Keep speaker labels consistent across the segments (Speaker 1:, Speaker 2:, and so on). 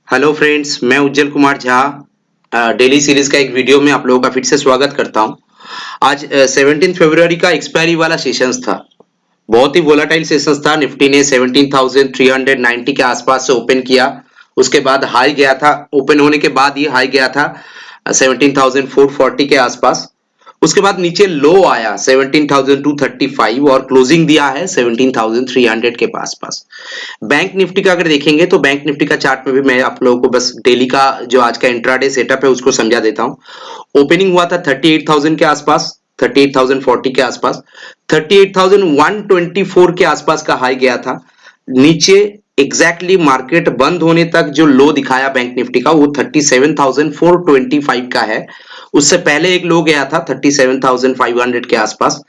Speaker 1: Hello friends, मैं उज्जवल Kumar Jha daily series का एक वीडियो में आप लोगों का फिर से स्वागत करता हूं। आज 17 फरवरी का एक्सपायरी वाला सेशंस था। बहुत ही वोलाटाइल सेशंस था। निफ्टी ने 17,390 के आसपास से ओपन किया। उसके बाद हाई गया था। ओपन होने के बाद ये हाई गया था 17,440 के आसपास। उसके बाद नीचे लो आया 17,235 और क्लोजिंग दिया है 17,300 के पास। बैंक निफ्टी का अगर देखेंगे तो बैंक निफ्टी का चार्ट में भी मैं आप लोगों को बस डेली का जो आज का इंट्राडे सेटअप है उसको समझा देता हूं। ओपनिंग हुआ था 38,000 के आसपास, 38,040 के आसपास, 38,124 के आसपास का हाई गया था। नीचे एग्जैक्टली मार्केट बंद होने तक जो लो दिखाया बैंक निफ्टी का वो 37,425 का है। उससे पहले एक लो गया था 37,500 के आसपास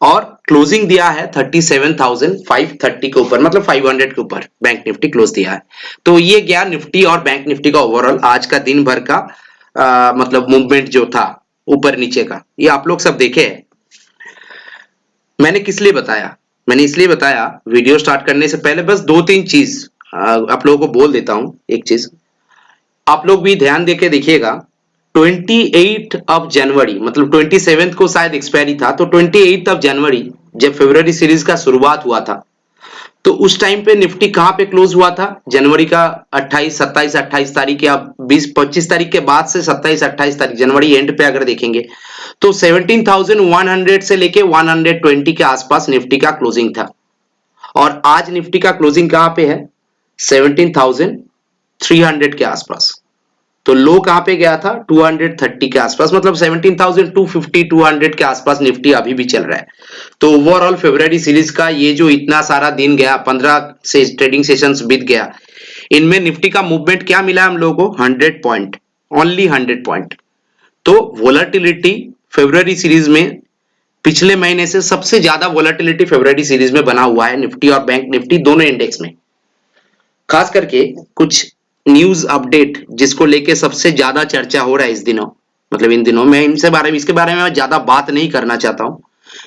Speaker 1: और क्लोजिंग दिया है 37,530 के ऊपर, मतलब 500 के ऊपर बैंक निफ्टी क्लोज दिया है। तो ये गया निफ्टी और बैंक निफ्टी का ओवरऑल आज का दिन भर का मतलब मूवमेंट जो था ऊपर नीचे का, ये आप लोग सब देखे। मैंने किस लिए बताया? मैंने इसलिए बताया वीडियो स्टार्ट करने से पहले बस दो तीन चीज आप लोगों को बोल देता हूं। एक चीज आप लोग भी ध्यान देके देखिएगा। 28 ऑफ जनवरी मतलब 27 को शायद एक्सपायरी था, तो 28 ऑफ जनवरी जब फरवरी सीरीज का शुरुआत हुआ था तो उस टाइम पे निफ्टी कहां पे क्लोज हुआ था? जनवरी का 28, 27, 28 तारीख या 20, 25 तारीख के बाद से 27, 28 तारीख जनवरी एंड पे अगर देखेंगे तो 17,100 से लेके 120 के आसपास निफ्टी का क्लोजिंग था। और आज निफ्टी का क्लोजिंग कहां पे है? 17,300 के आसपास। तो लो कहां पे गया था? 230 के आसपास, मतलब 17,250 200 के आसपास निफ्टी अभी भी चल रहा है। तो ओवरऑल फरवरी सीरीज का ये जो इतना सारा दिन गया, 15 से ट्रेडिंग सेशंस बीत गया, इनमें निफ्टी का मूवमेंट क्या मिला हम लोगों को? 100 पॉइंट, ओनली 100 पॉइंट। तो वोलेटिलिटी फरवरी सीरीज में पिछले महीने से सबसे ज्यादा वोलेटिलिटी फरवरी सीरीज में बना हुआ है निफ्टी और बैंक निफ्टी दोनों इंडेक्स में। खास करके कुछ न्यूज अपडेट जिसको लेके सबसे ज्यादा चर्चा हो रहा है इस दिनों, मतलब इन दिनों, मैं इसके बारे में ज्यादा बात नहीं करना चाहता हूं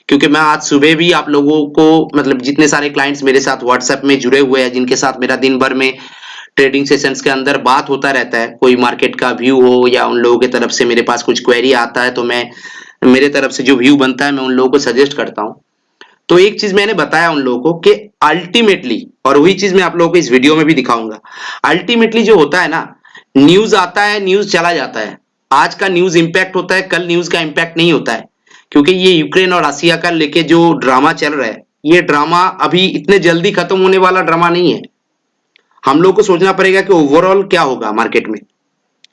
Speaker 1: क्योंकि मैं आज सुबह भी आप लोगों को, मतलब जितने सारे क्लाइंट्स मेरे साथ व्हाट्सएप में जुड़े हुए हैं, जिनके साथ मेरा दिन भर में ट्रेडिंग सेशंस के अंदर बात होता रहता है, कोई मार्केट का व्यू हो या उन लोगों की तरफ से मेरे पास कुछ क्वेरी आता है तो मैं मेरे तरफ से जो व्यू बनता है मैं उन लोगों को सजेस्ट करता हूं। तो एक चीज मैंने बताया उन लोगों को कि अल्टीमेटली, और वही चीज मैं आप लोगों को इस वीडियो में भी दिखाऊंगा, अल्टीमेटली जो होता है ना, न्यूज आता है, न्यूज चला जाता है। आज का न्यूज इंपैक्ट होता है, कल न्यूज का इंपैक्ट नहीं होता है, क्योंकि ये यूक्रेन और रसिया का लेके जो ड्रामा चल रहा है, ये ड्रामा अभी इतने जल्दी खत्म होने वाला ड्रामा नहीं है। हम लोग को सोचना पड़ेगा कि ओवरऑल क्या होगा मार्केट में।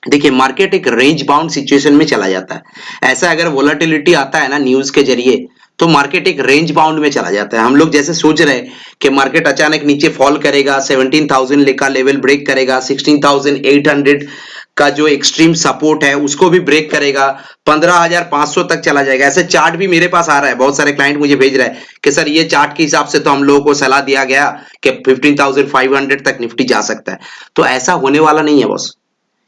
Speaker 1: देखिए, मार्केट एक रेंज बाउंड सिचुएशन में चला जाता है। ऐसा अगर वोलेटिलिटी आता है ना न्यूज के जरिए, तो मार्केट एक रेंज बाउंड में चला जाता है। हम लोग जैसे सोच रहे हैं कि मार्केट अचानक नीचे फॉल करेगा, 17,000 का लेवल ब्रेक करेगा, 16,800 का जो एक्सट्रीम सपोर्ट है उसको भी ब्रेक करेगा, 15,500 तक चला जाएगा। ऐसे चार्ट भी मेरे पास आ रहा है, बहुत सारे क्लाइंट मुझे भेज रहे हैं कि सर ये चार्ट के हिसाब से तो हम लोगों को सलाह दिया गया कि 15,500 तक निफ्टी जा सकता है। तो ऐसा होने वाला नहीं है बॉस,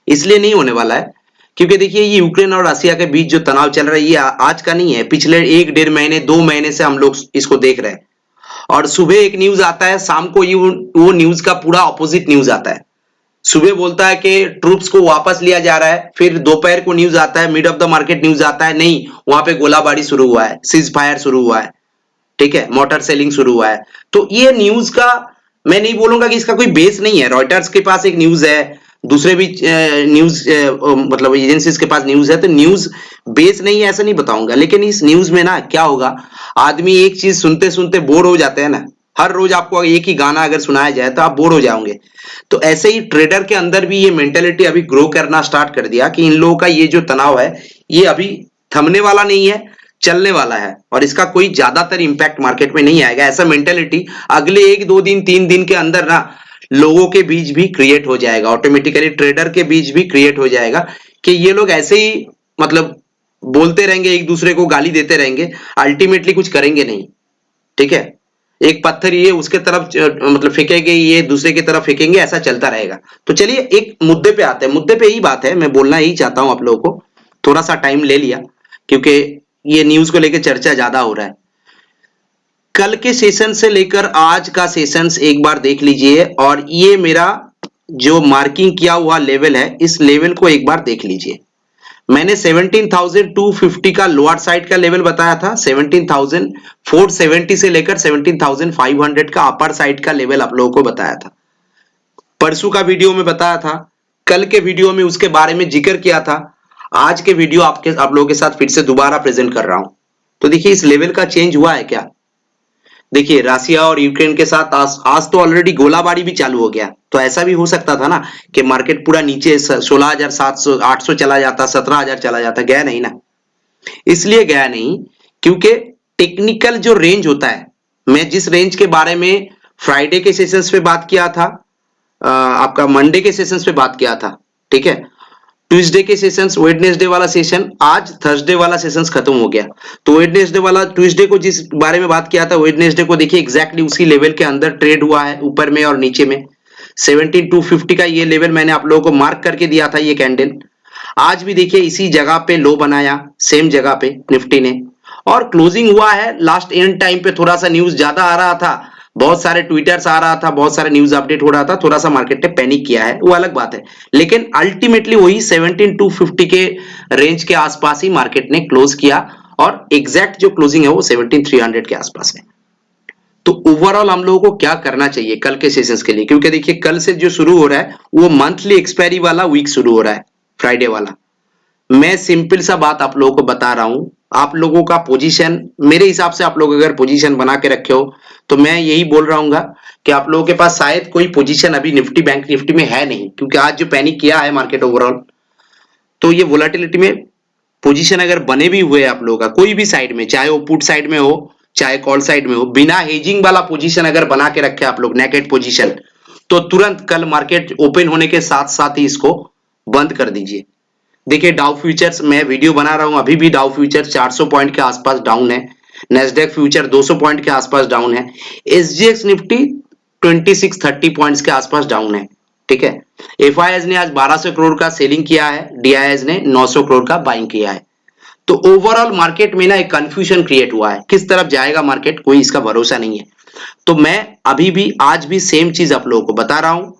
Speaker 1: इसलिए नहीं होने वाला है क्योंकि देखिए ये यूक्रेन और रसिया के बीच जो तनाव चल रहा है ये आज का नहीं है, पिछले 1 डेढ़ महीने 2 महीने से हम लोग इसको देख रहे हैं। और सुबह एक न्यूज आता है, शाम को ये वो न्यूज का पूरा ऑपोजिट न्यूज आता है। सुबह बोलता है कि ट्रूप्स को वापस लिया जा रहा है, फिर दोपहर को न्यूज आता है, mid of the market news आता है, नहीं वहां पे गोलाबारी शुरू हुआ है, सीज फायर शुरू हुआ है, ठीक है, मोटर सेलिंग शुरू हुआ है। तो ये न्यूज का, मैं नहीं बोलूंगा कि इसका कोई बेस नहीं है। रॉयटर्स के पास एक न्यूज है, दूसरे भी न्यूज मतलब एजेंसीज के पास न्यूज है, तो न्यूज बेस नहीं है ऐसा नहीं बताऊंगा। लेकिन इस न्यूज में ना क्या होगा, आदमी एक चीज सुनते सुनते बोर हो जाते हैं ना। हर रोज आपको एक ही गाना अगर सुनाया जाए तो आप बोर हो जाओगे। तो ऐसे ही ट्रेडर के अंदर भी ये मेंटेलिटी अभी ग्रो करना स्टार्ट कर दिया कि इन लोगों का ये जो तनाव है ये अभी थमने वाला नहीं है, चलने वाला है और इसका कोई ज्यादातर इंपैक्ट मार्केट में नहीं आएगा। ऐसा मेंटेलिटी अगले 1 2 दिन 3 दिन के अंदर ना लोगों के बीच भी क्रिएट हो जाएगा, ऑटोमेटिकली ट्रेडर के बीच भी क्रिएट हो जाएगा कि ये लोग ऐसे ही मतलब बोलते रहेंगे, एक दूसरे को गाली देते रहेंगे, अल्टीमेटली कुछ करेंगे नहीं, ठीक है। एक पत्थर ये उसके तरफ मतलब फेंकेंगे, ये दूसरे की तरफ फेंकेंगे, ऐसा चलता रहेगा। तो चलिए एक मुद्दे पे आते हैं। मुद्दे पे यही बात है, मैं बोलना यही चाहता हूं आप लोगों को, थोड़ा सा टाइम ले लिया क्योंकि ये न्यूज को लेकर चर्चा ज्यादा हो रहा है। कल के सेशन से लेकर आज का सेशंस एक बार देख लीजिए और ये मेरा जो मार्किंग किया हुआ लेवल है, इस लेवल को एक बार देख लीजिए। मैंने 17,250 का लोअर साइड का लेवल बताया था, 17,470 से लेकर 17,500 का अपर साइड का लेवल आप लोगों को बताया था। परसों का वीडियो में बताया था, कल के वीडियो में उसके बारे में जिक्र किया था। आज के वीडियो आप लोगों के साथ फिर से दोबारा प्रेजेंट कर रहा हूं। तो देखिए इस लेवल का चेंज हुआ है क्या? देखिए रसिया और यूक्रेन के साथ आज तो ऑलरेडी गोलाबारी भी चालू हो गया। तो ऐसा भी हो सकता था ना कि मार्केट पूरा नीचे 16,700 800 चला जाता, 17,000 चला जाता। गया नहीं ना, इसलिए गया नहीं क्योंकि टेक्निकल जो रेंज होता है, मैं जिस रेंज के बारे में फ्राइडे के सेशंस पे बात किया था, आपका मंडे के सेशंस पे बात किया था, ठीक है, ट्यूसडे के सेशंस, वेडनेसडे वाला सेशन, आज थर्सडे वाला सेशंस खत्म हो गया। तो वेडनेसडे वाला, ट्यूसडे को जिस बारे में बात किया था, वेडनेसडे को देखिए एग्जैक्टली उसी लेवल के अंदर ट्रेड हुआ है, ऊपर में और नीचे में। 17,250 का ये लेवल मैंने आप लोगों को मार्क करके दिया था, ये कैंडल। आज भी देखिए इसी जगह पे लो बनाया, सेम जगह पे निफ्टी ने, और क्लोजिंग हुआ है लास्ट एंड टाइम पे। थोड़ा सा न्यूज ज्यादा आ रहा था, बहुत सारे ट्विटर्स आ रहा था, बहुत सारे न्यूज अपडेट हो रहा था, थोड़ा सा मार्केट ने पैनिक किया है, वो अलग बात है। लेकिन अल्टीमेटली वही 17,250 के रेंज के आसपास ही मार्केट ने क्लोज किया, और एग्जैक्ट जो क्लोजिंग है वो 17,300 के आसपास है। तो ओवरऑल हम लोगों को क्या करना चाहिए कल के सेशंस के लिए? क्योंकि देखिए कल से जो शुरू हो रहा है वो मंथली एक्सपायरी वाला वीक शुरू हो रहा है, फ्राइडे वाला। मैं सिंपल सा बात आप लोगों को बता रहा हूं, आप लोगों का पोजीशन मेरे हिसाब से, आप लोग अगर पोजीशन बना के रखे हो तो मैं यही बोल रहा हूँ कि आप लोगों के पास शायद कोई पोजीशन अभी निफ्टी, बैंक निफ्टी में है नहीं, क्योंकि आज जो पैनिक किया है मार्केट ओवरऑल, तो ये वोलेटिलिटी में पोजीशन अगर बने भी हुए आप लोगों का कोई भी साइड में, चाहे वो पुट साइड में हो चाहे कॉल साइड में हो, बिना हेजिंग वाला पोजीशन अगर बना के रखे आप लोग, नेकेड पोजीशन, तो तुरंत कल मार्केट ओपन होने के साथ साथ ही इसको बंद कर दीजिए। देखिए डाउ फ्यूचर्स, मैं वीडियो बना रहा हूं, अभी भी डाउ फ्यूचर 400 पॉइंट के आसपास डाउन है, नेस्डेक फ्यूचर 200 पॉइंट के आसपास डाउन है, एसजीएक्स निफ्टी 2630 पॉइंट्स के आसपास डाउन है, ठीक है। एफआईएस ने आज 1200 करोड़ का सेलिंग किया है, डीआईएस ने 900 करोड़ का बाइंग किया है। तो ओवरऑल मार्केट में ना एक कंफ्यूजन क्रिएट हुआ है, किस तरफ जाएगा मार्केट कोई इसका भरोसा नहीं है। तो मैं अभी भी आज भी सेम चीज आप लोगों को बता रहा हूं,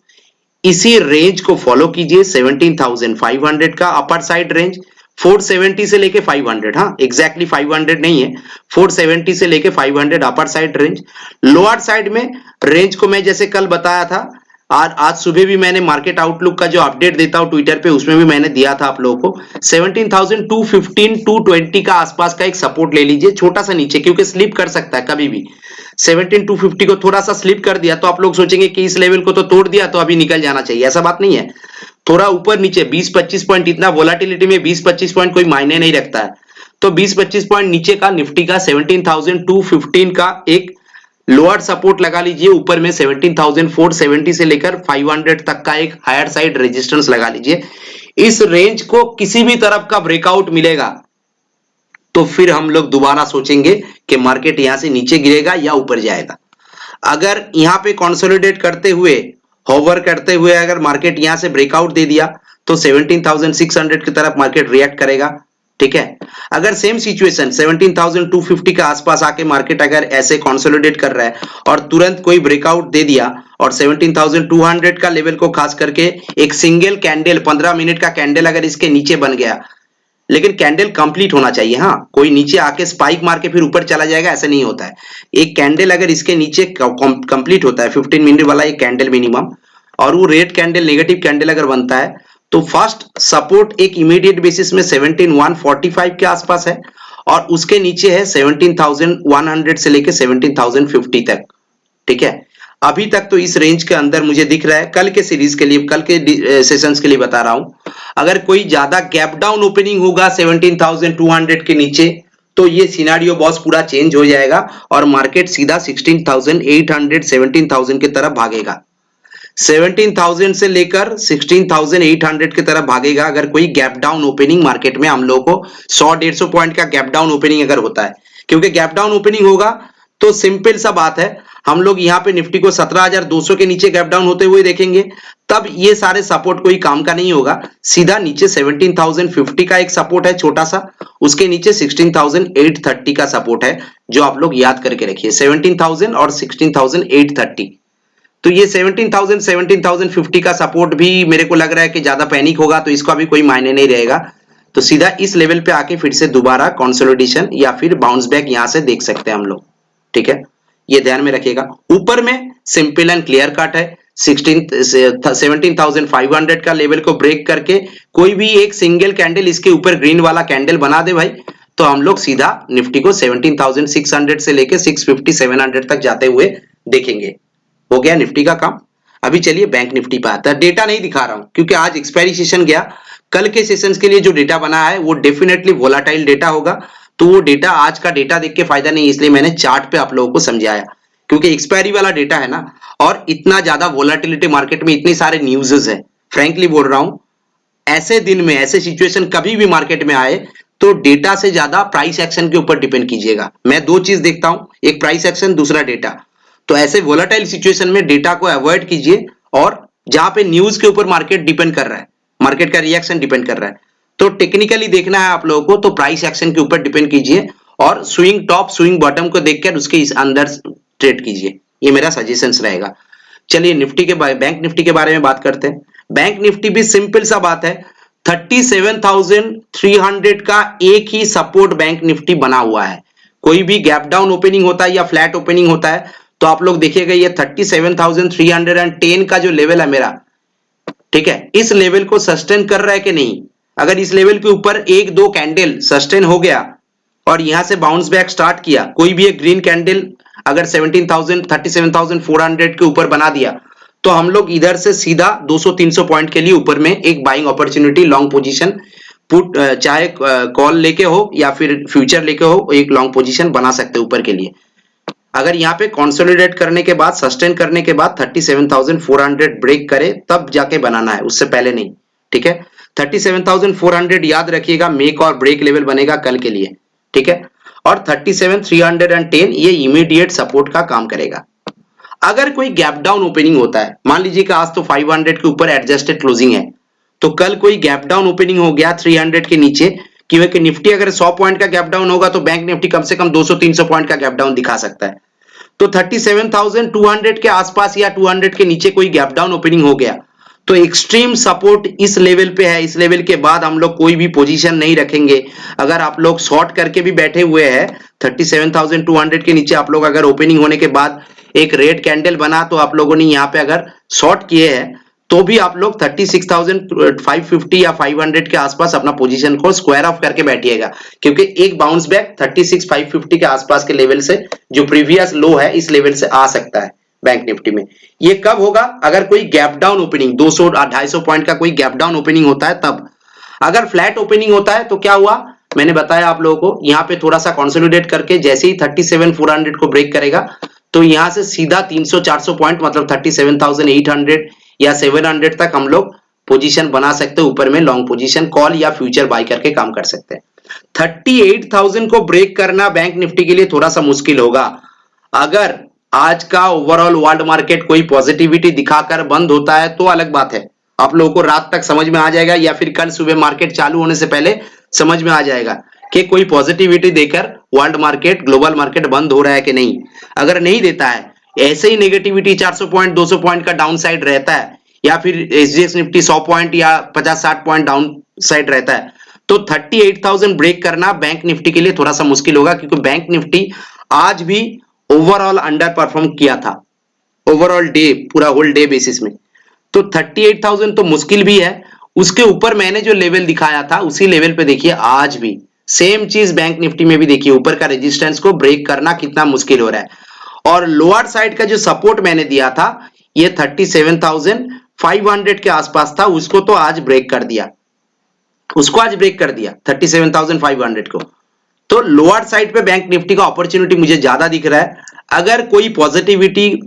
Speaker 1: इसी रेंज को फॉलो कीजिए, 17,500 का अपर साइड रेंज, 470 से लेके 500, हाँ एग्जैक्टली 500 नहीं है, 470 से लेके 500 upper side range. Lower side में रेंज को मैं जैसे कल बताया था, आज सुबह भी मैंने मार्केट आउटलुक का जो अपडेट देता हूं ट्विटर पे, उसमें भी मैंने दिया था आप लोगों को, 17,215 220 का आसपास का एक सपोर्ट ले लीजिए, छोटा सा नीचे, क्योंकि स्लिप कर सकता है कभी भी। 17,250 को थोड़ा सा स्लिप कर दिया तो आप लोग सोचेंगे कि इस लेवल को तो तोड़ दिया तो अभी निकल जाना चाहिए, ऐसा बात नहीं है। थोड़ा ऊपर नीचे 20-25 पॉइंट, इतना वोलेटिलिटी में 20-25 पॉइंट कोई मायने नहीं रखता है, तो 20-25 पॉइंट नीचे का निफ्टी का 17,215 का एक लोअर सपोर्ट लगा लीजिए, ऊपर में 17,470 से लेकर 500 तक का एक हायर साइड रेजिस्टेंस लगा लीजिए। इस रेंज को किसी भी तरफ का ब्रेकआउट मिलेगा तो फिर हम लोग दोबारा सोचेंगे कि मार्केट यहां से नीचे गिरेगा या ऊपर जाएगा। अगर यहां पे कंसोलिडेट करते हुए, होवर करते हुए अगर मार्केट यहां से ब्रेकआउट दे दिया तो 17,600 की तरफ मार्केट रिएक्ट करेगा, ठीक है। अगर सेम सिचुएशन 17,250 के आसपास आके मार्केट अगर ऐसे कंसोलिडेट कर रहा है और तुरंत कोई ब्रेकआउट दे दिया और 17,200 का लेवल को खास करके एक सिंगल कैंडल 15 मिनट का कैंडल अगर इसके नीचे बन गया, लेकिन कैंडल कंप्लीट होना चाहिए, हाँ कोई नीचे आके स्पाइक मार के फिर ऊपर चला जाएगा ऐसा नहीं होता है। एक कैंडल अगर इसके नीचे कंप्लीट होता है 15 मिनट वाला एक कैंडल मिनिमम, और वो रेड कैंडल नेगेटिव कैंडल अगर बनता है तो फर्स्ट सपोर्ट एक इमीडिएट बेसिस में 17,145 के आसपास है, और उसके नीचे है 17,100 से लेके 17,050 तक, ठीक है। अभी तक तो इस रेंज के अंदर मुझे दिख रहा है, कल के सीरीज के लिए, कल के सेशंस के लिए बता रहा हूं, अगर कोई ज्यादा गैप डाउन ओपनिंग होगा 17,200 के नीचे तो ये सिनेरियो बॉस पूरा चेंज हो जाएगा और मार्केट सीधा 16,800 17,000 की तरफ भागेगा। 17,000 से लेकर 16,800 की तरफ भागेगा अगर कोई गैप डाउन ओपनिंग मार्केट में हम लोग को 100-150 पॉइंट का गैप डाउन ओपनिंग अगर होता है, क्योंकि गैप डाउन ओपनिंग होगा तो सिंपल सा बात है, हम लोग यहाँ पे निफ्टी को 17,200 के नीचे गैप डाउन होते हुए देखेंगे, तब ये सारे सपोर्ट कोई काम का नहीं होगा। सीधा नीचे 17,050 का एक सपोर्ट है छोटा सा, उसके नीचे 16,830 का सपोर्ट है, जो आप लोग याद करके रखिए, 17,000 और 16,830। तो ये 17,000 17,050 का सपोर्ट भी मेरे को लग रहा है कि ज्यादा पैनिक होगा तो इसका भी कोई मायने नहीं रहेगा। तो सीधा इस लेवल पे आके फिर से दोबारा कंसोलिडेशन या फिर बाउंस बैक यहां से देख सकते हैं हम लोग। ठीक है, ये ध्यान में रखिएगा। ऊपर में सिंपल एंड क्लियर कट है, 17,500 का लेवल को ब्रेक करके कोई भी एक सिंगल कैंडल इसके ऊपर ग्रीन वाला कैंडल बना दे भाई, तो हम लोग सीधा निफ्टी को 17,600 से लेके 650 700 तक जाते हुए देखेंगे। हो गया निफ्टी का काम। अभी चलिए बैंक निफ्टी पे आता है। डेटा नहीं दिखा रहा हूं क्योंकि आज एक्सपायरी सेशन गया। कल के सेशंस के लिए जो डेटा बना है वो डेफिनेटली वोलाटाइल डेटा होगा, तो वो डेटा आज का डेटा देख के फायदा नहीं, इसलिए मैंने चार्ट पे आप लोगों को समझाया। क्योंकि एक्सपायरी वाला डेटा है ना, और इतना ज्यादा वोलाटिलिटी मार्केट में, इतने सारे न्यूज़ेस है, फ्रैंकली बोल रहा हूं ऐसे दिन में, ऐसे सिचुएशन कभी भी मार्केट में आए तो डेटा से ज्यादा प्राइस एक्शन के ऊपर डिपेंड कीजिएगा। मैं दो चीज देखता हूं, एक प्राइस एक्शन, दूसरा डेटा। तो ऐसे वोलेटाइल सिचुएशन में डेटा को अवॉइड कीजिए, और जहां पे न्यूज के ऊपर मार्केट डिपेंड कर रहा है, मार्केट का रिएक्शन डिपेंड कर रहा है, तो टेक्निकली देखना है आप लोगों को, तो प्राइस एक्शन के ऊपर डिपेंड कीजिए और स्विंग टॉप स्विंग बॉटम को देखकर उसके इस अंदर ट्रेड कीजिए। ये मेरा सजेशंस रहेगा। चलिए निफ्टी के बैंक निफ्टी के बारे में बात करते हैं। बैंक निफ्टी भी सिंपल सा बात है, 37,300 का एक ही सपोर्ट बैंक निफ्टी बना हुआ है। कोई भी गैप डाउन ओपनिंग होता है या फ्लैट ओपनिंग होता है तो आप लोग देखिएगा ये 37,310 का जो लेवल है मेरा, ठीक है, इस लेवल को सस्टेन कर रहा है कि नहीं। अगर इस लेवल के ऊपर एक दो कैंडल सस्टेन हो गया और यहां से बाउंस बैक स्टार्ट किया, कोई भी एक ग्रीन कैंडल अगर 37,400 के ऊपर बना दिया, तो हम लोग इधर से सीधा 200-300 पॉइंट के लिए ऊपर में एक buying opportunity long position put, चाहे कॉल लेके हो या फिर फ्यूचर लेके हो, एक लॉन्ग पोजीशन बना सकते हैं ऊपर के लिए। अगर यहाँ पे कंसोलिडेट करने के बाद, सस्टेन करने के बाद 37,400 ब्रेक करे तब जाके बनाना है, उससे पहले नहीं। ठीक है, 37,400 याद रखिएगा, मेक और ब्रेक लेवल बनेगा कल के लिए। ठीक है, और 37,310 ये इमीडिएट सपोर्ट का काम करेगा। अगर कोई गैप डाउन ओपनिंग होता है, मान लीजिए कि आज तो 500 के ऊपर एडजस्टेड क्लोजिंग है, तो कल कोई गैप डाउन ओपनिंग हो गया 300 के नीचे, क्योंकि निफ्टी अगर 100 पॉइंट का गैप डाउन होगा तो बैंक निफ्टी कम से कम 200-300 पॉइंट का गैप डाउन दिखा सकता है। तो 37,200 के आसपास या 200 के नीचे कोई गैप डाउन ओपनिंग हो गया तो एक्सट्रीम सपोर्ट इस लेवल पे है। इस लेवल के बाद हम लोग कोई भी पोजीशन नहीं रखेंगे। अगर आप लोग शॉर्ट करके भी बैठे हुए हैं 37,200 के नीचे, आप लोग अगर ओपनिंग होने के बाद एक रेड कैंडल बना तो आप लोगों ने यहाँ पे अगर शॉर्ट किए हैं तो भी आप लोग 36,550 या 500 के आसपास अपना पोजीशन को स्क्वायर ऑफ करके बैठिएगा, क्योंकि एक बाउंस बैक 36,550 के आसपास के लेवल से, जो प्रीवियस लो है, इस लेवल से आ सकता है बैंक निफ्टी में। ये कब होगा? अगर कोई गैप डाउन ओपनिंग 200-250 पॉइंट का कोई गैप डाउन ओपनिंग होता है तब। अगर फ्लैट ओपनिंग होता है तो क्या हुआ, मैंने बताया आप लोगों को, यहाँ पे थोड़ा सा कंसोलिडेट करके जैसे ही 37,400 को ब्रेक करेगा तो यहां से सीधा 300-400 पॉइंट, मतलब 37,800 या 700 तक हम लोग पोजीशन बना सकते हैं। ऊपर में लॉन्ग पोजीशन कॉल या फ्यूचर बाय करके काम कर सकते हैं। 38,000 को ब्रेक करना बैंक निफ्टी के लिए थोड़ा सा मुश्किल होगा। अगर आज का ओवरऑल वर्ल्ड मार्केट कोई पॉजिटिविटी दिखाकर बंद होता है तो अलग बात है, आप लोगों को रात तक समझ में आ जाएगा या फिर कल सुबह मार्केट चालू होने से पहले समझ में आ जाएगा कि कोई पॉजिटिविटी देकर वर्ल्ड मार्केट, ग्लोबल मार्केट बंद हो रहा है कि नहीं। अगर नहीं देता है, ऐसे ही नेगेटिविटी 400 पॉइंट 200 पॉइंट का डाउन साइड रहता है, या फिर एसजीएक्स निफ्टी 100 पॉइंट या 50-60 पॉइंट डाउन साइड रहता है, तो 38,000 ब्रेक करना बैंक निफ्टी के लिए थोड़ा सा मुश्किल होगा, क्योंकि बैंक निफ्टी आज भी ओवरऑल अंडर परफॉर्म किया था, ओवरऑल डे, पूरा होल डे बेसिस में। तो 38,000 तो मुश्किल भी है। उसके ऊपर मैंने जो लेवल दिखाया था उसी लेवल पे देखिए आज भी सेम चीज बैंक निफ्टी में भी देखिए, ऊपर का रेजिस्टेंस को ब्रेक करना कितना मुश्किल हो रहा है। और लोअर साइड का जो सपोर्ट मैंने दिया था ये 37,500 के आसपास था, उसको तो आज ब्रेक कर दिया, उसको आज ब्रेक कर दिया 37,500 को। तो लोअर साइड पे बैंक निफ्टी का अपॉर्चुनिटी मुझे ज्यादा दिख रहा है। अगर कोई पॉजिटिविटी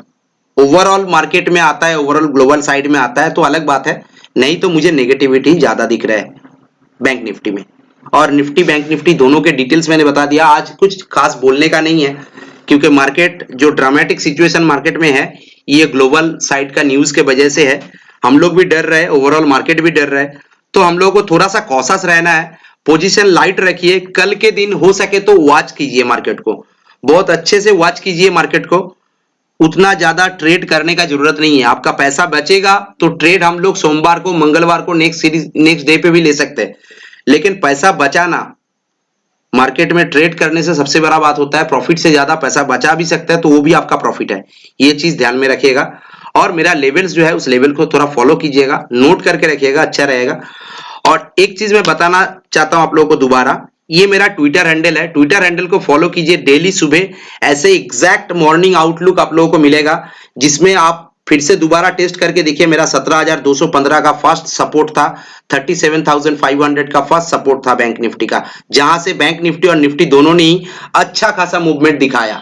Speaker 1: ओवरऑल मार्केट में आता है, ओवरऑल ग्लोबल साइड में आता है तो अलग बात है, नहीं तो मुझे नेगेटिविटी ज्यादा दिख रहा है बैंक निफ्टी में। और निफ्टी बैंक निफ्टी दोनों के डिटेल्स मैंने बता दिया। आज कुछ खास बोलने का नहीं है, क्योंकि मार्केट जो ड्रामेटिक सिचुएशन मार्केट में है ये ग्लोबल साइड का न्यूज के वजह से है। हम लोग भी डर रहे हैं, ओवरऑल मार्केट भी डर रहा है, तो हम लोग को थोड़ा सा कॉशस रहना है। पोजीशन लाइट रखिए। कल के दिन हो सके तो वॉच कीजिए मार्केट को, बहुत अच्छे से वॉच कीजिए मार्केट को। उतना ज्यादा ट्रेड करने का जरूरत नहीं है। आपका पैसा बचेगा तो ट्रेड हम लोग सोमवार को, मंगलवार को, नेक्स्ट डे पे भी ले सकते हैं। लेकिन पैसा बचाना मार्केट में ट्रेड करने से सबसे बड़ा बात होता है, प्रॉफिट से ज्यादा पैसा बचा भी सकता है तो वो भी आपका प्रॉफिट है। ये चीज ध्यान में रखिएगा। और मेरा लेवल्स जो है उस लेवल को थोड़ा फॉलो कीजिएगा, नोट करके रखिएगा, अच्छा रहेगा। और एक चीज मैं बताना चाहता हूं आप लोगों को दोबारा, ये मेरा ट्विटर हैंडल है, ट्विटर हैंडल को फॉलो कीजिए। डेली सुबह ऐसे एग्जैक्ट मॉर्निंग आउटलुक आप लोगों को मिलेगा, जिसमें आप फिर से दोबारा टेस्ट करके देखिए। मेरा 17,215 का फर्स्ट सपोर्ट था, 37,500 का फर्स्ट सपोर्ट था बैंक निफ्टी का, जहां से बैंक निफ्टी और निफ्टी दोनों ने ही अच्छा खासा मूवमेंट दिखाया।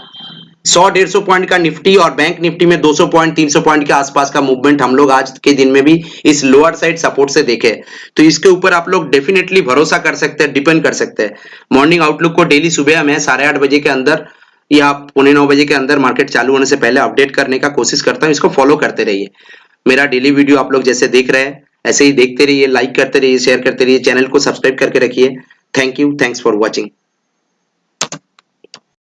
Speaker 1: 100-150 पॉइंट का निफ्टी और बैंक निफ्टी में 200 पॉइंट 300 पॉइंट के आसपास का मूवमेंट हम लोग आज के दिन में भी इस लोअर साइड सपोर्ट से देखे। तो इसके ऊपर आप लोग डेफिनेटली भरोसा कर सकते हैं, डिपेंड कर सकते हैं। मॉर्निंग आउटलुक को डेली सुबह मैं 8:30 बजे के अंदर या 8:45 बजे के अंदर मार्केट चालू होने से पहले अपडेट करने का कोशिश करता हूं। इसको फॉलो करते रहिए। मेरा डेली वीडियो आप लोग जैसे देख रहे हैं ऐसे ही देखते रहिए, लाइक करते रहिए, शेयर करते रहिए, चैनल को सब्सक्राइब करके रखिए। Thank you, thanks for watching.